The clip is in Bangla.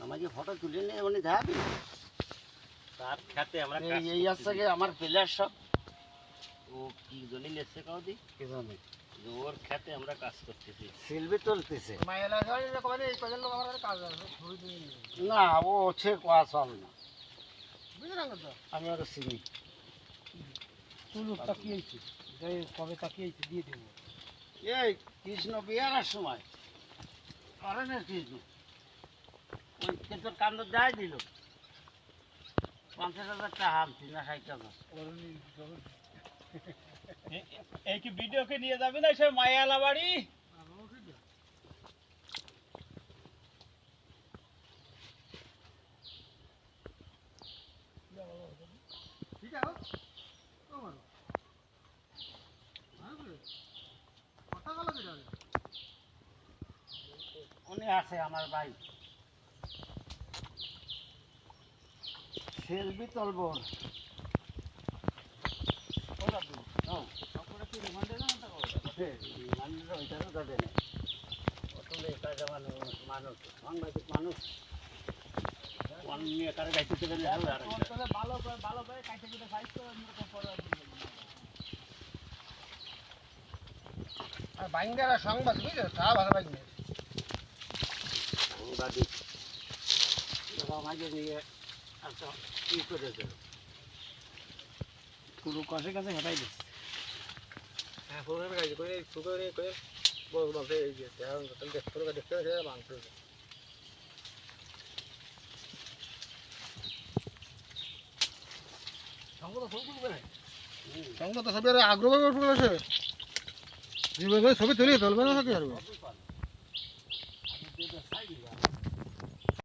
আমাকে ফটো তুলে নিয়ে উনি দেখাবি তার খেতে আমরা এই আসছে কি আমার প্লেয়ার সব ও কি জনি নেছে কাউদি কি জানে ওর খেতে আমরা কাজ করতেছি সেলফি তুলতেছে মাইলা হয় যে কবে এই কজন লোক আমার কাজ আছে ধরে দিয়ে না ও হচ্ছে কোয়া চল না বুঝলেন তো আমি ওকে চিনি তুলু তাকিয়েছি যাই কবে তাকিয়েছি দিয়ে দেব এই কৃষ্ণ বিয়ার সময় করে না কৃষ্ণ ওই তোর কান্দ দেয় দিল 50,000 টাকা হামছি না 60,000 এই কি ভিডিওকে নিয়ে যাবে না সে মায়ালা বাড়ি ঠিক আছে কথা বলা দিল উনি আছে আমার ভাই সেলফি তুলব সাংবাদিক মানুষ নিয়ে কারো গাইতে দেবেন ভালো ভালো করে কাইতে দিতে ফাইট করে আর বাইঙ্গারা সংবাদ বুঝছো তা ভালো বাইঙ্গা সাংবাদিক আমাকে নিয়ে একটা ই করেছে পুরো কাছে কাছে হেঁটাই দিচ্ছে হ্যাঁ ফোনের কাজ করে সুগারে করে বস বলতে এই যে তেমন দেখতে করে দেখতে করে মাংস সংবাদ তো সবের আগ্রহ করে আছে জীবনে ছবি তুলি তুলবে না কি আর সাইড